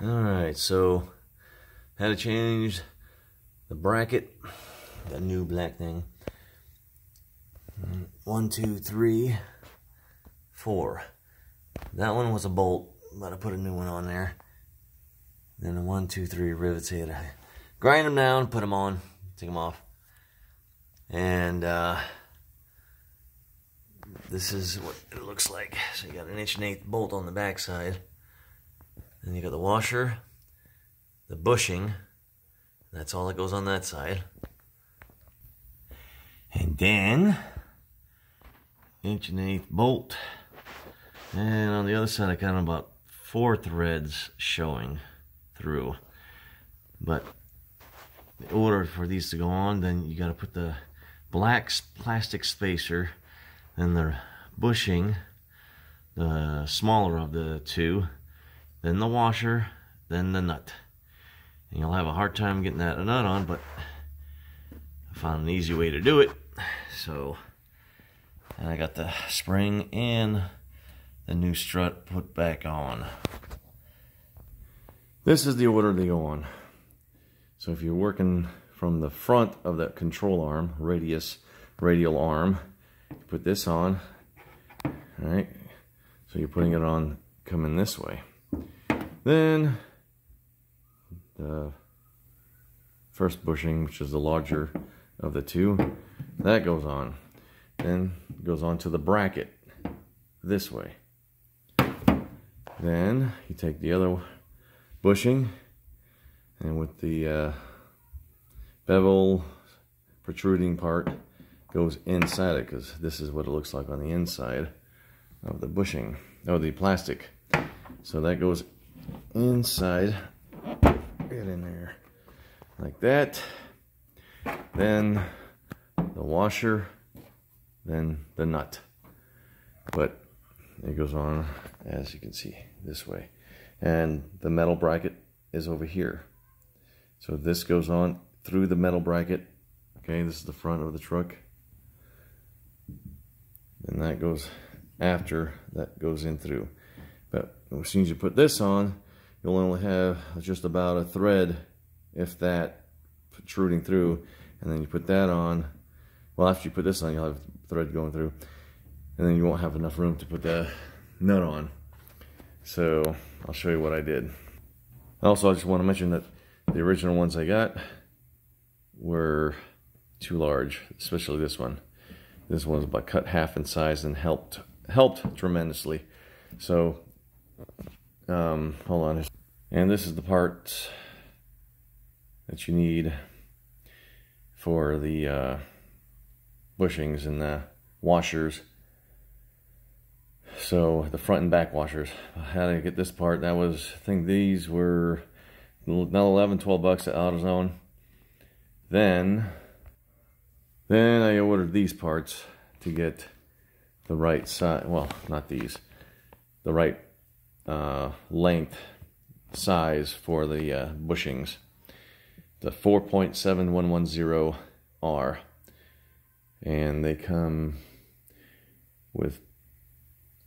Alright, so had to change the bracket, the new black thing. 1, 2, 3, 4. That one was a bolt, but I put a new one on there. Then the 1, 2, 3 rivets here. Grind them down, put them on, take them off. And this is what it looks like. So you got an 1.8" bolt on the back side. Then you got the washer, the bushing. That's all that goes on that side. And then 1.8" bolt. And on the other side I got about 4 threads showing through. But in order for these to go on, then you got to put the black plastic spacer, then the bushing, the smaller of the two, then the washer, then the nut. And you'll have a hard time getting that nut on, but I found an easy way to do it. So, and I got the spring and the new strut put back on. This is the order they go on. So if you're working from the front of that control arm, radial arm, you put this on, all right? So you're putting it on coming this way. Then the first bushing, which is the larger of the two, that goes on. Then it goes on to the bracket this way. Then you take the other bushing, and with the bevel protruding part goes inside it, because this is what it looks like on the inside of the bushing, or the plastic. So that goes inside, get in there like that. Then the washer, then the nut. But it goes on, as you can see, this way. And the metal bracket is over here. So this goes on through the metal bracket. Okay, this is the front of the truck. And that goes after, that goes in through. But as soon as you put this on, you'll only have just about a thread, if that, protruding through. And then you put that on. Well, after you put this on, you'll have thread going through. And then you won't have enough room to put the nut on. So I'll show you what I did. Also, I just want to mention that the original ones I got were too large, especially this one. This one was about cut half in size and helped tremendously. So hold on. And this is the part that you need for the bushings and the washers. So the front and back washers. How did I get this part? That was, I think these were now 11, 12 bucks at AutoZone. Then I ordered these parts to get the right size. Well, not these. The right length, size for the bushings. The 4.7110R. And they come with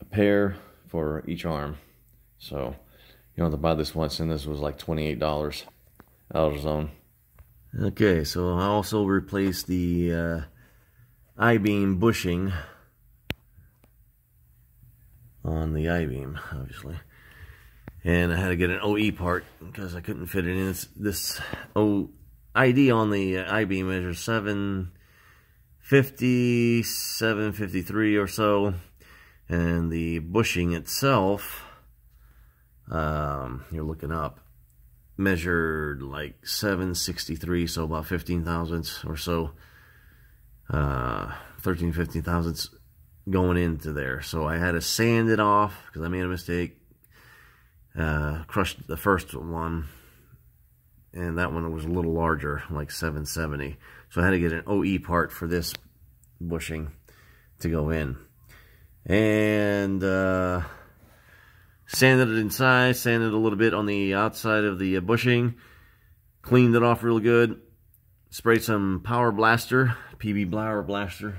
a pair for each arm. So you don't have to buy this once, and this was like $28 AutoZone. Okay, so I also replaced the I-beam bushing on the I-beam, obviously. And I had to get an OE part because I couldn't fit it in. This ID on the I-beam measures 750, 753 or so. And the bushing itself, you're looking up, measured like 763, so about 15 thousandths or so, 13, 15 thousandths going into there. So I had to sand it off because I made a mistake, crushed the first one, and that one was a little larger, like 770. So I had to get an OE part for this bushing to go in. And sanded it inside, sanded a little bit on the outside of the bushing, cleaned it off real good, sprayed some Power Blaster, PB Blower Blaster.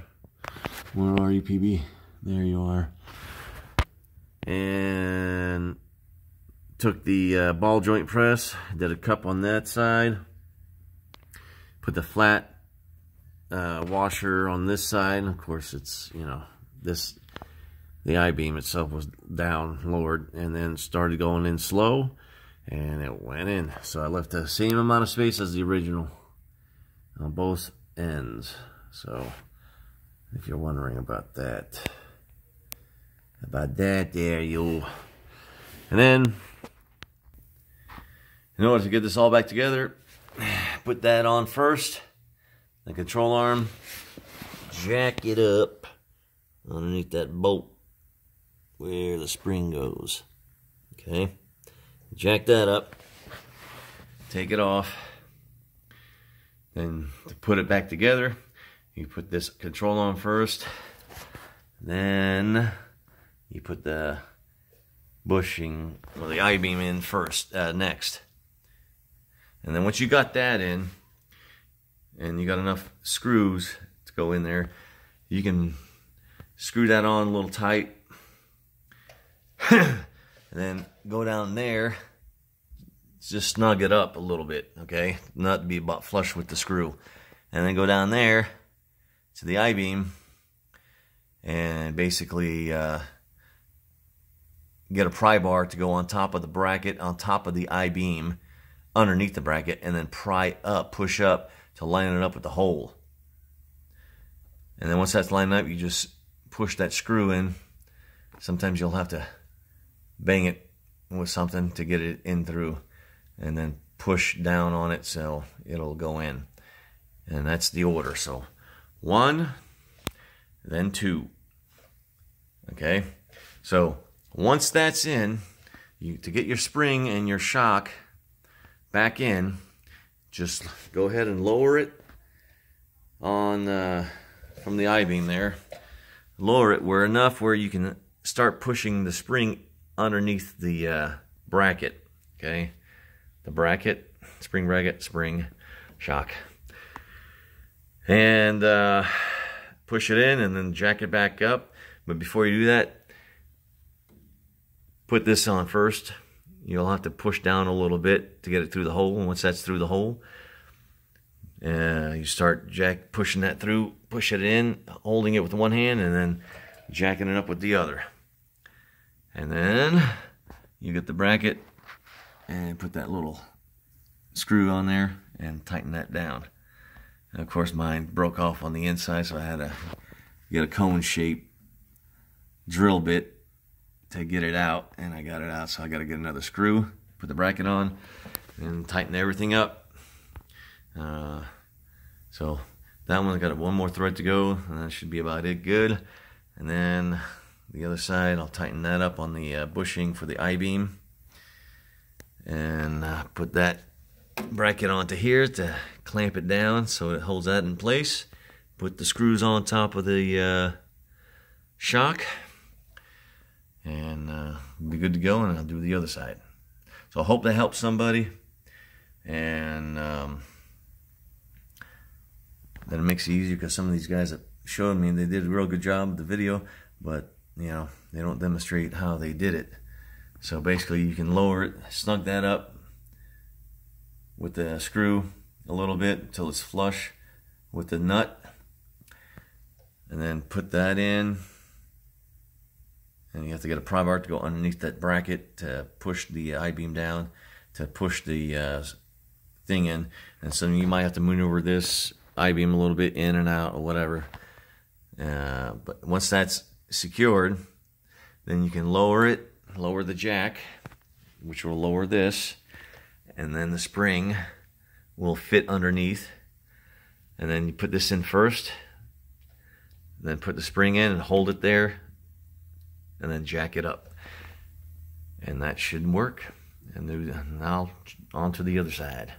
Where are you, PB? There you are. And took the ball joint press, did a cup on that side, put the flat washer on this side. Of course, it's, you know, the I-beam itself was down, lowered, and then started going in slow, and it went in. So I left the same amount of space as the original on both ends. So if you're wondering about that there, you. And then, in order to get this all back together, put that on first, the control arm, jack it up underneath that bolt where the spring goes. Okay, jack that up, take it off. Then to put it back together, you put this control on first, then you put the bushing or the I-beam in first, next. And then once you got that in, and you got enough screws to go in there, you can screw that on a little tight, and then go down there, just snug it up a little bit, okay? Not to be about flush with the screw. And then go down there to the I-beam and basically get a pry bar to go on top of the bracket, on top of the I-beam, underneath the bracket, and then pry up, push up to line it up with the hole. And then once that's lined up, you just push that screw in. Sometimes you'll have to bang it with something to get it in through, and then push down on it so it'll go in. And that's the order. So 1, then 2. Okay, so once that's in, to get your spring and your shock back in, just go ahead and lower it on from the I-beam there. Lower it where you can start pushing the spring underneath the bracket. Okay, the bracket, spring bracket, spring, shock, and push it in, and then jack it back up. But before you do that, put this on first. You'll have to push down a little bit to get it through the hole. And once that's through the hole, you start pushing that through, push it in, holding it with one hand, and then jacking it up with the other. And then you get the bracket and put that little screw on there and tighten that down. And of course mine broke off on the inside, so I had to get a cone shape drill bit to get it out, and I got it out, so I got to get another screw, put the bracket on, and tighten everything up. So that one, I got one more thread to go, and that should be about it good. And then the other side, I'll tighten that up on the bushing for the I-beam, and put that bracket onto here to clamp it down so it holds that in place. Put the screws on top of the shock, and be good to go, and I'll do the other side. So I hope that helps somebody, and that it makes it easier, because some of these guys that showed me, they did a real good job with the video, but you know, they don't demonstrate how they did it. So basically you can lower it, snug that up with the screw a little bit until it's flush with the nut, and then put that in. And you have to get a pry bar to go underneath that bracket to push the I-beam down, to push the thing in. And so you might have to maneuver this I-beam a little bit in and out or whatever. But once that's secured, then you can lower it, lower the jack, which will lower this, and then the spring will fit underneath. And then you put this in first, then put the spring in and hold it there, and then jack it up, and that should work. And now on to the other side.